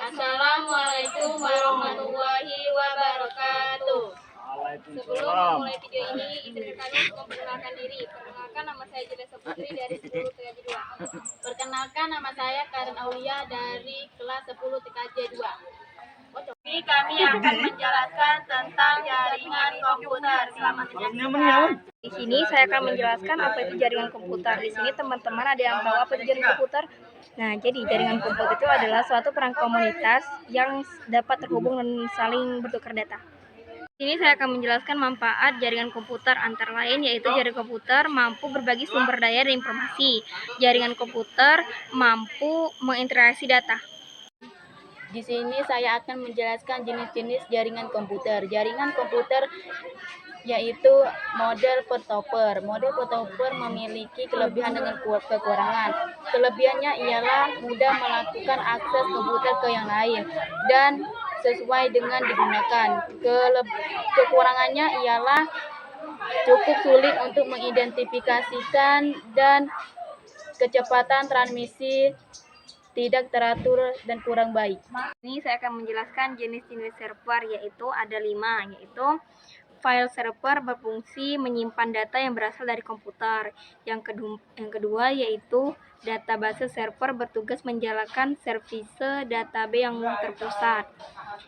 Assalamualaikum warahmatullahi wabarakatuh. Sebelum memulai video ini, izinkan kami untuk memperkenalkan diri. Perkenalkan, nama saya Jelesa Putri dari 10 TKJ 2. Perkenalkan, nama saya Karen Aulia dari kelas 10 TKJ 2. Ini kami akan menjelaskan tentang jaringan komputer. Selamat menyaksikan. Di sini saya akan menjelaskan apa itu jaringan komputer. Di sini teman-teman ada yang tahu apa itu jaringan komputer? Nah, jadi jaringan komputer itu adalah suatu perangkat komunitas yang dapat terhubung dan saling bertukar data. Di sini saya akan menjelaskan manfaat jaringan komputer, antara lain yaitu jaringan komputer mampu berbagi sumber daya dan informasi. Jaringan komputer mampu menginteraksi data. Di sini saya akan menjelaskan jenis-jenis jaringan komputer. Jaringan komputer yaitu model pertopper. Model pertopper memiliki kelebihan dengan kekurangan. Kelebihannya ialah mudah melakukan akses komputer ke yang lain dan sesuai dengan digunakan. Kekurangannya ialah cukup sulit untuk mengidentifikasikan dan kecepatan transmisi tidak teratur dan kurang baik. Ini saya akan menjelaskan jenis-jenis server, yaitu ada 5, yaitu file server berfungsi menyimpan data yang berasal dari komputer. Yang kedua yaitu database server bertugas menjalankan servise database yang terpusat.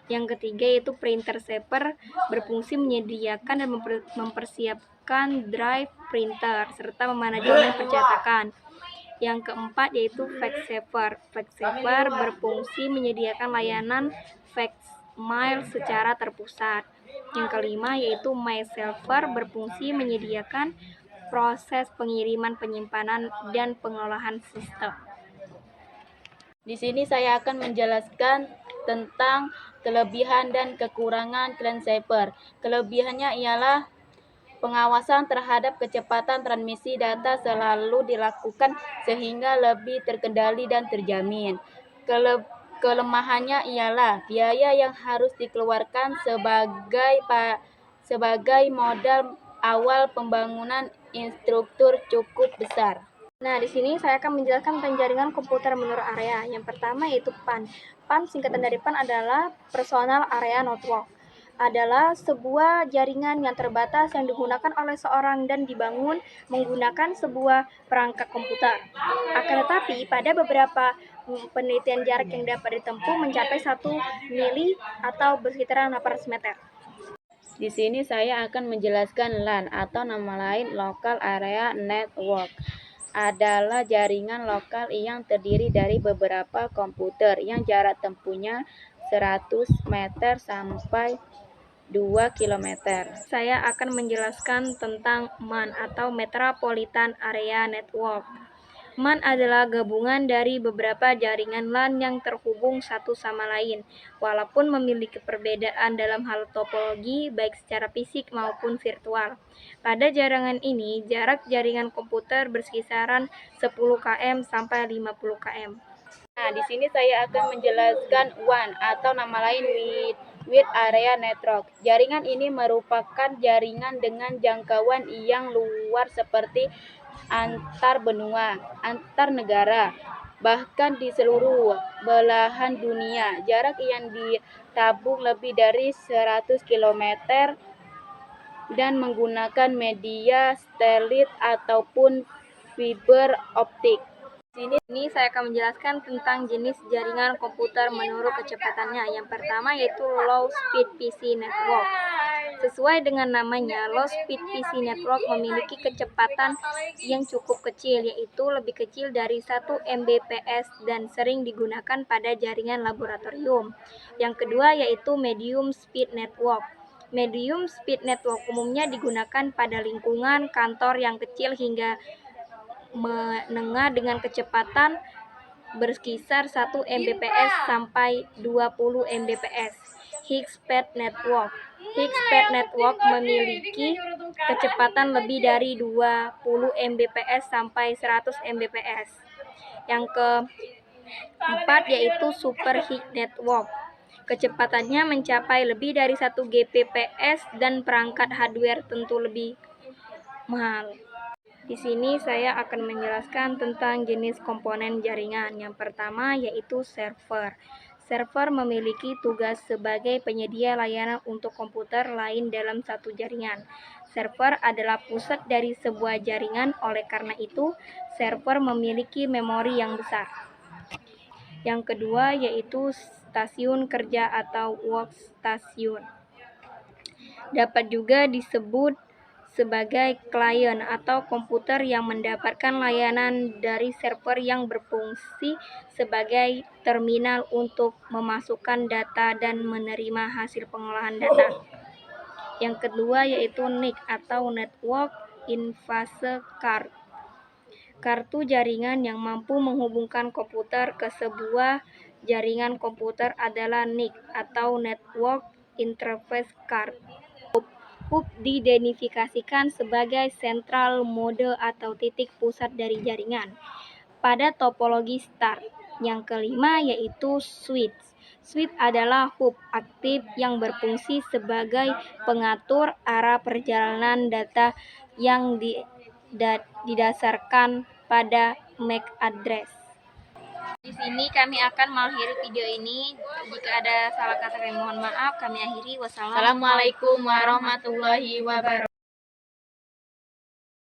Yang ketiga yaitu printer server berfungsi menyediakan dan mempersiapkan drive printer serta memanajemen percetakan. Yang keempat yaitu fax server. Fax server berfungsi menyediakan layanan fax mail secara terpusat. Yang kelima yaitu mail server berfungsi menyediakan proses pengiriman, penyimpanan, dan pengelolaan sistem. Di sini saya akan menjelaskan tentang kelebihan dan kekurangan client server. Kelebihannya ialah pengawasan terhadap kecepatan transmisi data selalu dilakukan sehingga lebih terkendali dan terjamin. Kelemahannya ialah biaya yang harus dikeluarkan sebagai modal awal pembangunan infrastruktur cukup besar. Nah, di sini saya akan menjelaskan tentang jaringan komputer menurut area. Yang pertama yaitu PAN. PAN singkatan dari PAN adalah Personal Area Network. Adalah sebuah jaringan yang terbatas yang digunakan oleh seorang dan dibangun menggunakan sebuah perangkat komputer. Akan tetapi, pada beberapa penelitian jarak yang dapat ditempuh mencapai 1 mili atau bersekitaran 800 meter. Di sini saya akan menjelaskan LAN atau nama lain Local Area Network. Adalah jaringan lokal yang terdiri dari beberapa komputer yang jarak tempuhnya 100 meter sampai 2 km. Saya akan menjelaskan tentang MAN atau Metropolitan Area Network. MAN adalah gabungan dari beberapa jaringan LAN yang terhubung satu sama lain, walaupun memiliki perbedaan dalam hal topologi baik secara fisik maupun virtual. Pada jaringan ini, jarak jaringan komputer berkisaran 10 km sampai 50 km. Nah, di sini saya akan menjelaskan WAN atau nama lain Wide Area Network. Jaringan ini merupakan jaringan dengan jangkauan yang luar seperti antar benua, antar negara, bahkan di seluruh belahan dunia. Jarak yang ditabung lebih dari 100 km dan menggunakan media satelit ataupun fiber optik. Ini saya akan menjelaskan tentang jenis jaringan komputer menurut kecepatannya. Yang pertama yaitu Low Speed PC Network. Sesuai dengan namanya, Low Speed PC Network memiliki kecepatan yang cukup kecil, yaitu lebih kecil dari 1 Mbps dan sering digunakan pada jaringan laboratorium. Yang kedua yaitu Medium Speed Network. Medium Speed Network umumnya digunakan pada lingkungan kantor yang kecil hingga menengah dengan kecepatan berkisar 1 Mbps sampai 20 Mbps. High-speed Network. High-speed Network memiliki kecepatan lebih dari 20 Mbps sampai 100 Mbps. Yang keempat yaitu Super High Network. Kecepatannya mencapai lebih dari 1 Gbps dan perangkat hardware tentu lebih mahal. Di sini saya akan menjelaskan tentang jenis komponen jaringan. Yang pertama yaitu server. Server memiliki tugas sebagai penyedia layanan untuk komputer lain dalam satu jaringan. Server adalah pusat dari sebuah jaringan, oleh karena itu, server memiliki memori yang besar. Yang kedua yaitu stasiun kerja atau workstation. Dapat juga disebut sebagai klien atau komputer yang mendapatkan layanan dari server yang berfungsi sebagai terminal untuk memasukkan data dan menerima hasil pengolahan data. Yang kedua yaitu NIC atau Network Interface Card. Kartu jaringan yang mampu menghubungkan komputer ke sebuah jaringan komputer adalah NIC atau Network Interface Card. Hub diidentifikasikan sebagai sentral mode atau titik pusat dari jaringan pada topologi start. Yang kelima yaitu switch. Switch adalah hub aktif yang berfungsi sebagai pengatur arah perjalanan data yang didasarkan pada MAC address. Di sini kami akan mengakhiri video ini. Jika ada salah kata kami mohon maaf. Kami akhiri. Wassalamualaikum warahmatullahi wabarakatuh.